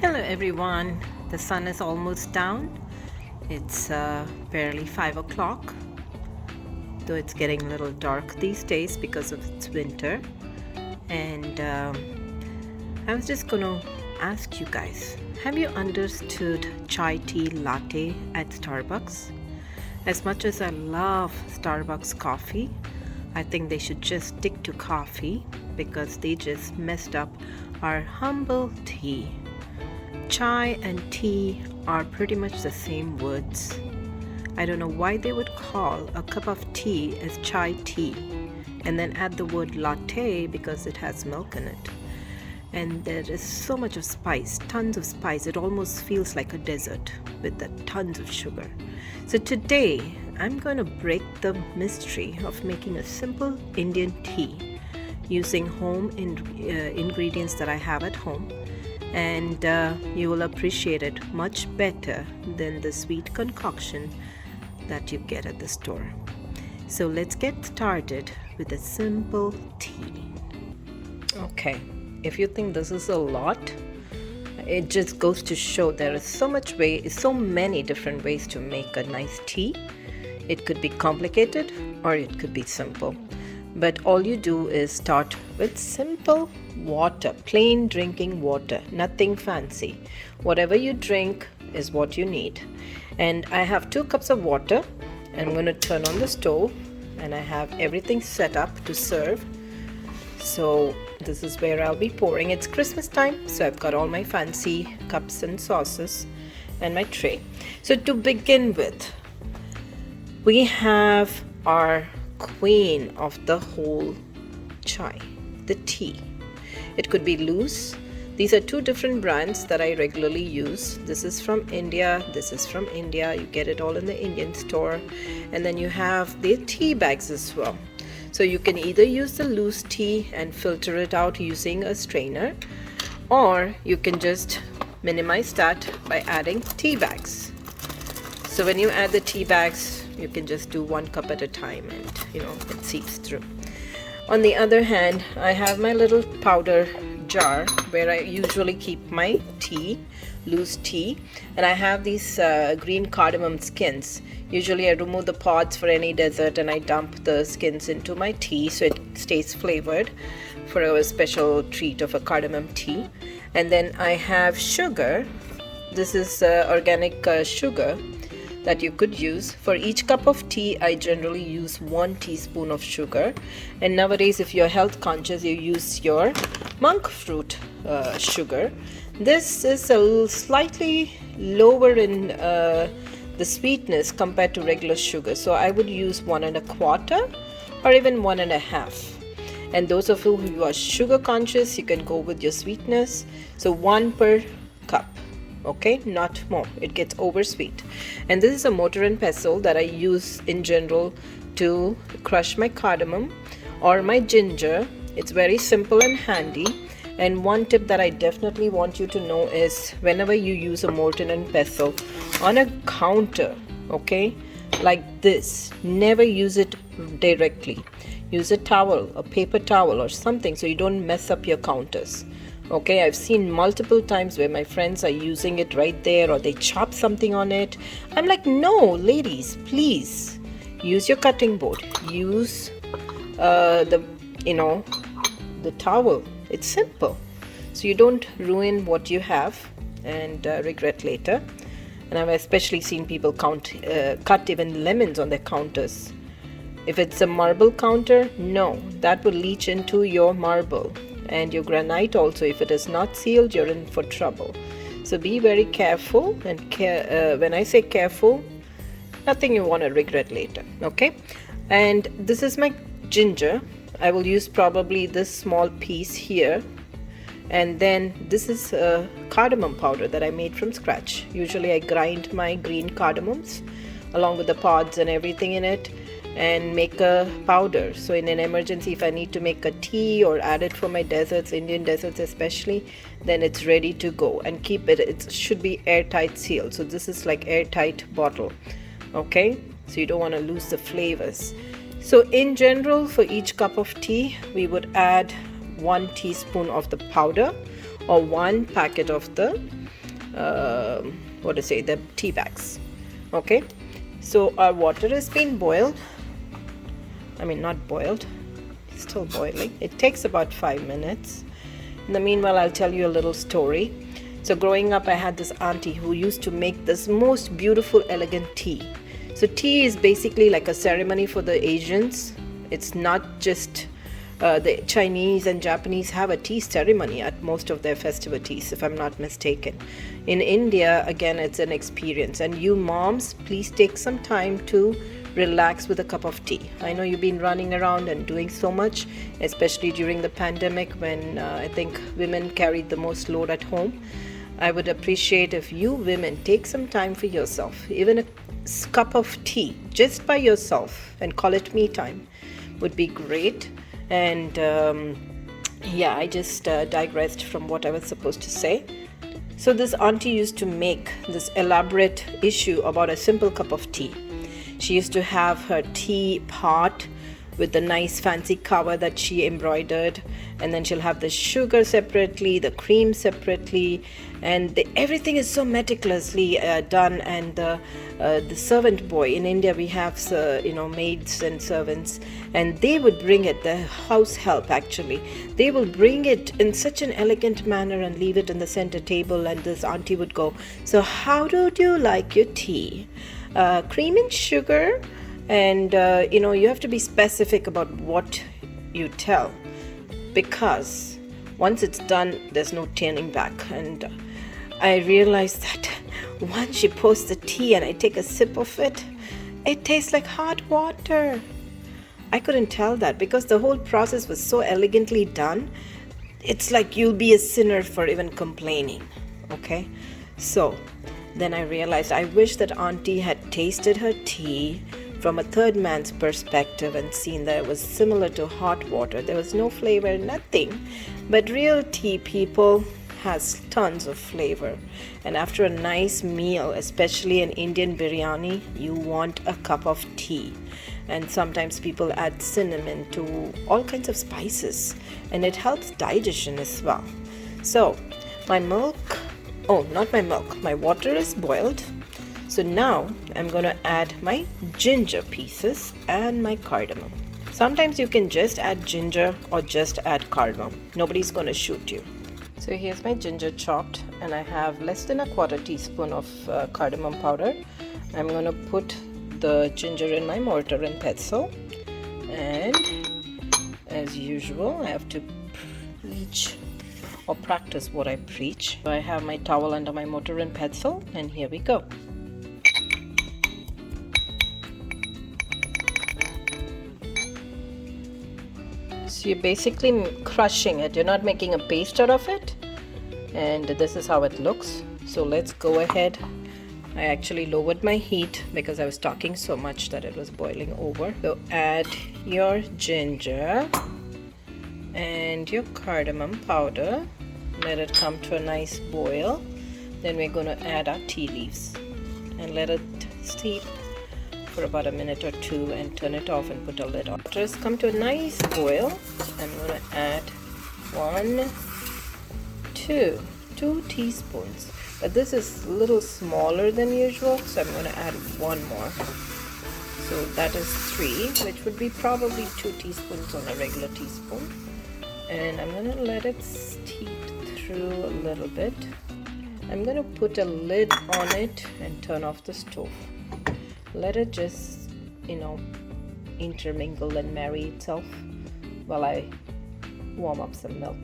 Hello everyone. The sun is almost down. It's barely 5 o'clock, though it's getting a little dark these days because of it's winter. And I was just going to ask you guys, have you understood chai tea latte at Starbucks? As much as I love Starbucks coffee, I think they should just stick to coffee because they just messed up our humble tea. Chai and tea are pretty much the same words. I don't know why they would call a cup of tea as chai tea and then add the word latte because it has milk in it. And there is so much of spice, tons of spice. It almost feels like a desert with the tons of sugar. So today I'm going to break the mystery of making a simple Indian tea using home ingredients that I have at home. And you will appreciate it much better than the sweet concoction that you get at the store. So let's get started with a simple tea. Okay, if you think this is a lot, it just goes to show there is so many different ways to make a nice tea. It could be complicated or it could be simple. But all you do is start with simple water, plain drinking water, nothing fancy. Whatever you drink is what you need. And I have 2 cups of water. I'm going to turn on the stove and I have everything set up to serve. So this is where I'll be pouring. It's Christmas time, so I've got all my fancy cups and saucers and my tray. So to begin with, we have our queen of the whole chai, the tea. It could be loose. These are 2 different brands that I regularly use. This is from India, this is from India. You get it all in the Indian store. And then you have the tea bags as well. So you can either use the loose tea and filter it out using a strainer, or you can just minimize that by adding tea bags. So when you add the tea bags, you can just do 1 cup at a time and it seeps through. On the other hand, I have my little powder jar where I usually keep my tea, loose tea, and I have these green cardamom skins. Usually I remove the pods for any dessert and I dump the skins into my tea so it stays flavored for a special treat of a cardamom tea. And then I have sugar. This is organic sugar that you could use. For each cup of tea, I generally use 1 teaspoon of sugar. And nowadays, if you're health conscious, you use your monk fruit sugar. This is slightly lower in the sweetness compared to regular sugar. So I would use 1 1/4 or even 1 1/2. And those of you who are sugar conscious, you can go with your sweetness. So 1 per cup. Okay, not more. It gets over sweet. And this is a mortar and pestle that I use in general to crush my cardamom or my ginger. It's very simple and handy. And one tip that I definitely want you to know is whenever you use a mortar and pestle on a counter, okay, like this, never use it directly. Use a towel, a paper towel or something so you don't mess up your counters. Okay, I've seen multiple times where my friends are using it right there or they chop something on it. I'm like, no, ladies, please use your cutting board. Use the towel. It's simple. So you don't ruin what you have and regret later. And I've especially seen people cut even lemons on their counters. If it's a marble counter, no, that will leach into your marble. And your granite also, if it is not sealed, you're in for trouble. So be very careful, and when I say careful, nothing you want to regret later. Okay, and this is my ginger. I will use probably this small piece here, and then this is cardamom powder that I made from scratch. Usually I grind my green cardamoms along with the pods and everything in it and make a powder. So in an emergency, if I need to make a tea or add it for my desserts, Indian desserts especially, then it's ready to go. And keep it, it should be airtight sealed. So this is like airtight bottle. Okay, so you don't want to lose the flavors. So in general, for each cup of tea, we would add 1 teaspoon of the powder or 1 packet of the the tea bags. Okay, so our water has been boiled. I mean, not boiled, it's still boiling. It takes about 5 minutes. In the meanwhile, I'll tell you a little story. So growing up, I had this auntie who used to make this most beautiful, elegant tea. So tea is basically like a ceremony for the Asians. It's not just the Chinese and Japanese have a tea ceremony at most of their festivities, if I'm not mistaken. In India, again, it's an experience. And you moms, please take some time to relax with a cup of tea. I know you've been running around and doing so much, especially during the pandemic when I think women carried the most load at home. I would appreciate if you women take some time for yourself, even a cup of tea just by yourself, and call it me time would be great. And I just digressed from what I was supposed to say. So this auntie used to make this elaborate issue about a simple cup of tea. She used to have her tea pot with the nice fancy cover that she embroidered, and then she'll have the sugar separately, the cream separately, and everything is so meticulously done. And the servant boy in India, we have maids and servants, and they would bring it, the house help actually, they will bring it in such an elegant manner and leave it in the center table, and this auntie would go, "So how do you like your tea? Cream and sugar?" And you have to be specific about what you tell, because once it's done, there's no turning back. And I realized that once she pours the tea and I take a sip of it, it tastes like hot water. I couldn't tell that because the whole process was so elegantly done. It's like you'll be a sinner for even complaining. Okay, so then I realized I wish that auntie had tasted her tea from a third man's perspective and seen that it was similar to hot water. There was no flavor, nothing. But real tea, people, has tons of flavor. And after a nice meal, especially an Indian biryani, you want a cup of tea. And sometimes people add cinnamon to all kinds of spices, and it helps digestion as well. So my water is boiled. So now I'm going to add my ginger pieces and my cardamom. Sometimes you can just add ginger or just add cardamom. Nobody's going to shoot you. So here's my ginger chopped, and I have less than a quarter teaspoon of cardamom powder. I'm going to put the ginger in my mortar and pestle. And as usual, I have to preach or practice what I preach. So I have my towel under my mortar and pestle, and here we go. So you're basically crushing it. You're not making a paste out of it. And this is how it looks. So let's go ahead. I actually lowered my heat because I was talking so much that it was boiling over. So add your ginger and your cardamom powder. Let it come to a nice boil. Then we're going to add our tea leaves and let it steep for about a minute or two and turn it off and put a lid on. After it's come to a nice boil, I'm going to add 2 teaspoons. But this is a little smaller than usual, so I'm going to add 1 more. So that is 3, which would be probably 2 teaspoons on a regular teaspoon. And I'm going to let it steep through a little bit. I'm going to put a lid on it and turn off the stove. Let it just, intermingle and marry itself while I warm up some milk.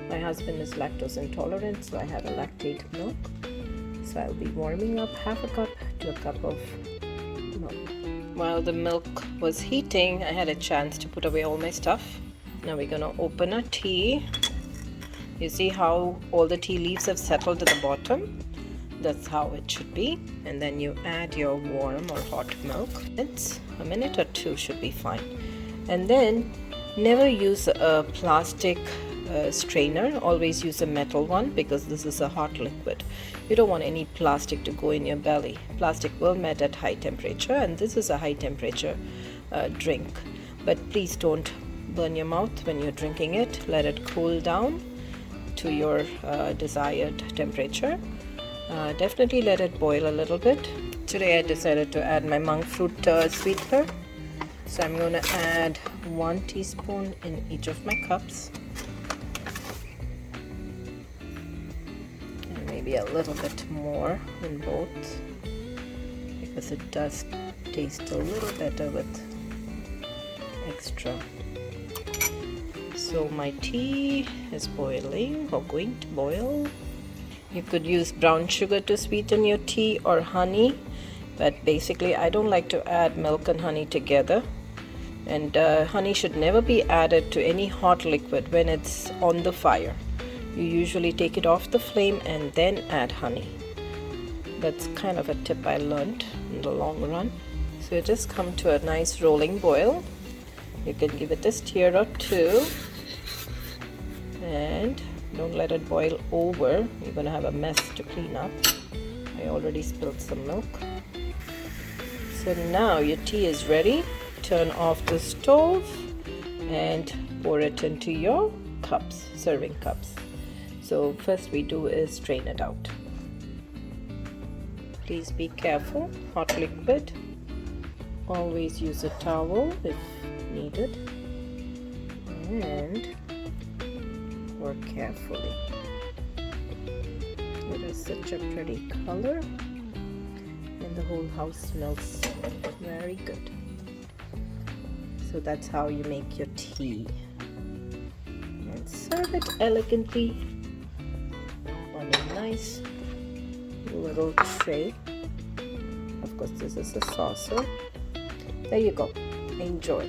My husband is lactose intolerant, so I have a lactate milk. So I'll be warming up half a cup to a cup of milk. While the milk was heating, I had a chance to put away all my stuff. Now we're going to open our tea. You see how all the tea leaves have settled to the bottom? That's how it should be. And then you add your warm or hot milk. It's a minute or 2 should be fine. And then never use a plastic strainer. Always use a metal one because this is a hot liquid. You don't want any plastic to go in your belly. Plastic will melt at high temperature, and this is a high temperature drink. But please don't burn your mouth when you're drinking it. Let it cool down to your desired temperature. Definitely let it boil a little bit. Today I decided to add my monk fruit sweetener. So I'm going to add 1 teaspoon in each of my cups. And maybe a little bit more in both, because it does taste a little better with extra. So my tea is boiling or going to boil. You could use brown sugar to sweeten your tea or honey, but basically I don't like to add milk and honey together. And honey should never be added to any hot liquid when it's on the fire. You usually take it off the flame and then add honey. That's kind of a tip I learned in the long run. So it just come to a nice rolling boil. You can give it a stir or two, and don't let it boil over. You're going to have a mess to clean up. I already spilled some milk. So now your tea is ready. Turn off the stove and pour it into your cups, serving cups. So first we do is strain it out. Please be careful. Hot liquid. Always use a towel if needed. And pour carefully. It is such a pretty color, and the whole house smells very good. So that's how you make your tea. And serve it elegantly on a nice little tray. Of course, this is a saucer. There you go. Enjoy.